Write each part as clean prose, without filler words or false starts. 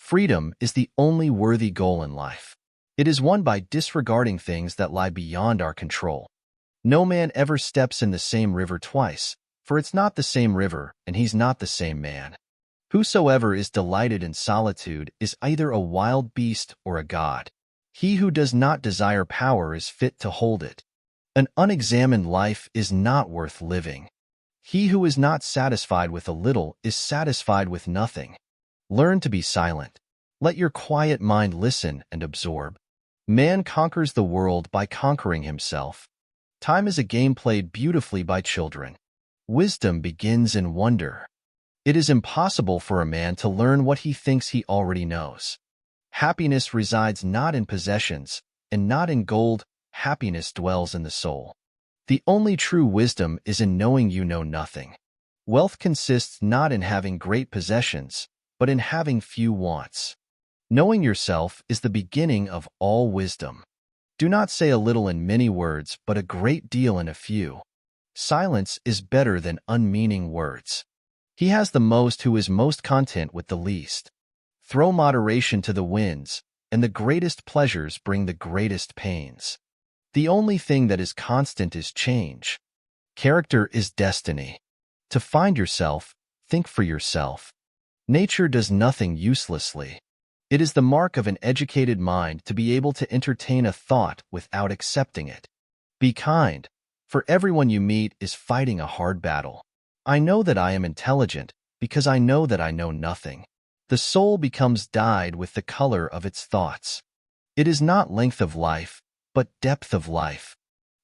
Freedom is the only worthy goal in life. It is won by disregarding things that lie beyond our control. No man ever steps in the same river twice, for it's not the same river, and he's not the same man. Whosoever is delighted in solitude is either a wild beast or a god. He who does not desire power is fit to hold it. An unexamined life is not worth living. He who is not satisfied with a little is satisfied with nothing. Learn to be silent. Let your quiet mind listen and absorb. Man conquers the world by conquering himself. Time is a game played beautifully by children. Wisdom begins in wonder. It is impossible for a man to learn what he thinks he already knows. Happiness resides not in possessions, and not in gold. Happiness dwells in the soul. The only true wisdom is in knowing you know nothing. Wealth consists not in having great possessions, but in having few wants. Knowing yourself is the beginning of all wisdom. Do not say a little in many words, but a great deal in a few. Silence is better than unmeaning words. He has the most who is most content with the least. Throw moderation to the winds, and the greatest pleasures bring the greatest pains. The only thing that is constant is change. Character is destiny. To find yourself, think for yourself. Nature does nothing uselessly. It is the mark of an educated mind to be able to entertain a thought without accepting it. Be kind, for everyone you meet is fighting a hard battle. I know that I am intelligent because I know that I know nothing. The soul becomes dyed with the color of its thoughts. It is not length of life, but depth of life.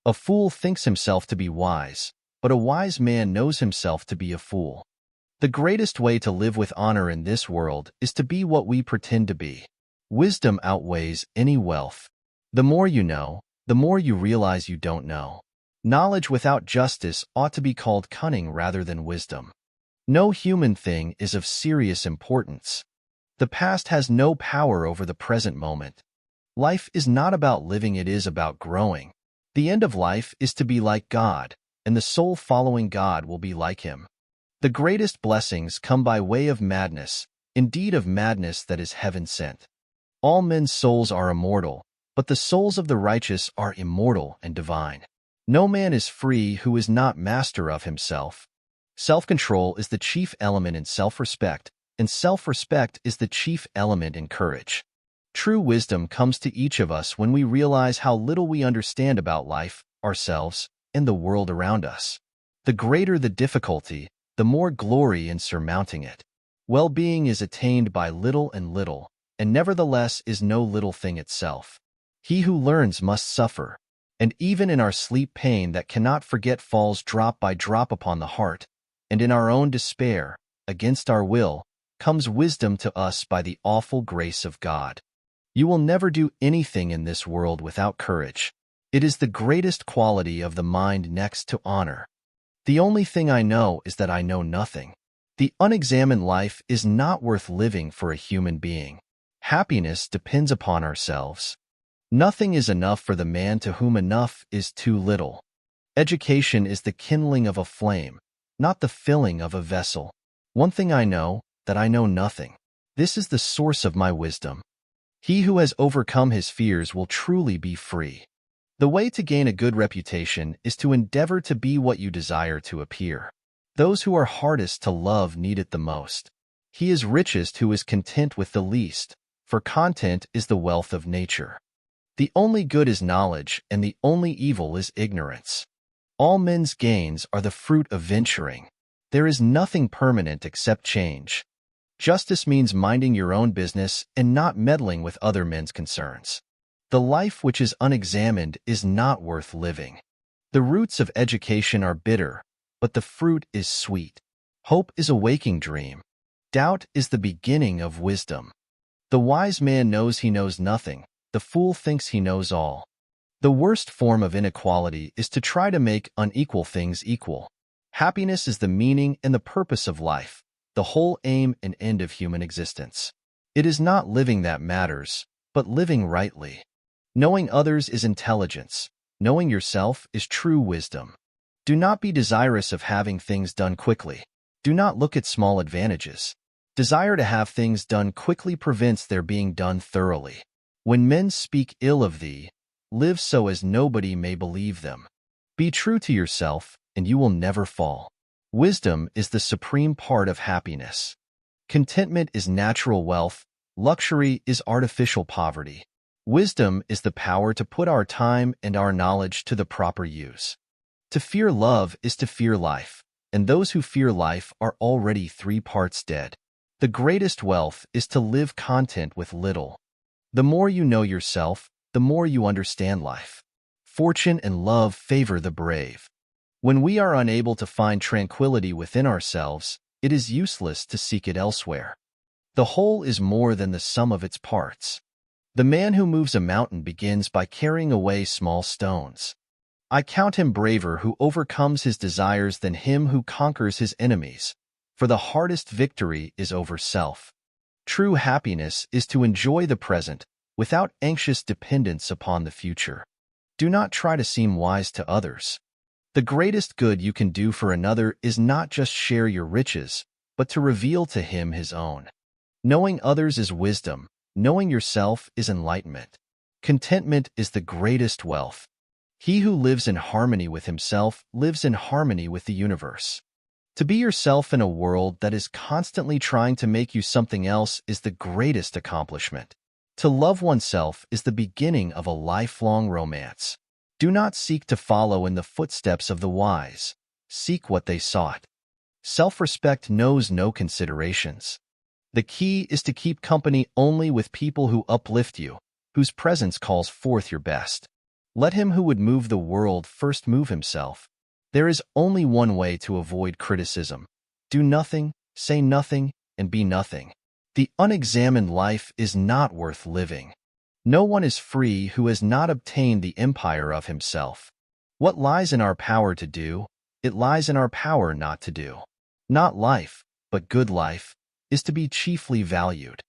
A fool thinks himself to be wise, but a wise man knows himself to be a fool. The greatest way to live with honor in this world is to be what we pretend to be. Wisdom outweighs any wealth. The more you know, the more you realize you don't know. Knowledge without justice ought to be called cunning rather than wisdom. No human thing is of serious importance. The past has no power over the present moment. Life is not about living, it is about growing. The end of life is to be like God, and the soul following God will be like him. The greatest blessings come by way of madness, indeed of madness that is heaven sent. All men's souls are immortal, but the souls of the righteous are immortal and divine. No man is free who is not master of himself. Self-control is the chief element in self-respect, and self-respect is the chief element in courage. True wisdom comes to each of us when we realize how little we understand about life, ourselves, and the world around us. The greater the difficulty, the more glory in surmounting it. Well-being is attained by little and little, and nevertheless is no little thing itself. He who learns must suffer, and even in our sleep pain that cannot forget falls drop by drop upon the heart, and in our own despair, against our will, comes wisdom to us by the awful grace of God. You will never do anything in this world without courage. It is the greatest quality of the mind next to honor. The only thing I know is that I know nothing. The unexamined life is not worth living for a human being. Happiness depends upon ourselves. Nothing is enough for the man to whom enough is too little. Education is the kindling of a flame, not the filling of a vessel. One thing I know, that I know nothing. This is the source of my wisdom. He who has overcome his fears will truly be free. The way to gain a good reputation is to endeavor to be what you desire to appear. Those who are hardest to love need it the most. He is richest who is content with the least, for content is the wealth of nature. The only good is knowledge, and the only evil is ignorance. All men's gains are the fruit of venturing. There is nothing permanent except change. Justice means minding your own business and not meddling with other men's concerns. The life which is unexamined is not worth living. The roots of education are bitter, but the fruit is sweet. Hope is a waking dream. Doubt is the beginning of wisdom. The wise man knows he knows nothing. The fool thinks he knows all. The worst form of inequality is to try to make unequal things equal. Happiness is the meaning and the purpose of life, the whole aim and end of human existence. It is not living that matters, but living rightly. Knowing others is intelligence. Knowing yourself is true wisdom. Do not be desirous of having things done quickly. Do not look at small advantages. Desire to have things done quickly prevents their being done thoroughly. When men speak ill of thee, live so as nobody may believe them. Be true to yourself, and you will never fall. Wisdom is the supreme part of happiness. Contentment is natural wealth. Luxury is artificial poverty. Wisdom is the power to put our time and our knowledge to the proper use. To fear love is to fear life, and those who fear life are already 3 parts dead. The greatest wealth is to live content with little. The more you know yourself, the more you understand life. Fortune and love favor the brave. When we are unable to find tranquility within ourselves, it is useless to seek it elsewhere. The whole is more than the sum of its parts. The man who moves a mountain begins by carrying away small stones. I count him braver who overcomes his desires than him who conquers his enemies, for the hardest victory is over self. True happiness is to enjoy the present without anxious dependence upon the future. Do not try to seem wise to others. The greatest good you can do for another is not just share your riches, but to reveal to him his own. Knowing others is wisdom. Knowing yourself is enlightenment. Contentment is the greatest wealth. He who lives in harmony with himself lives in harmony with the universe. To be yourself in a world that is constantly trying to make you something else is the greatest accomplishment. To love oneself is the beginning of a lifelong romance. Do not seek to follow in the footsteps of the wise. Seek what they sought. Self-respect knows no considerations. The key is to keep company only with people who uplift you, whose presence calls forth your best. Let him who would move the world first move himself. There is only one way to avoid criticism. Do nothing, say nothing, and be nothing. The unexamined life is not worth living. No one is free who has not obtained the empire of himself. What lies in our power to do, it lies in our power not to do. Not life, but good life, is to be chiefly valued.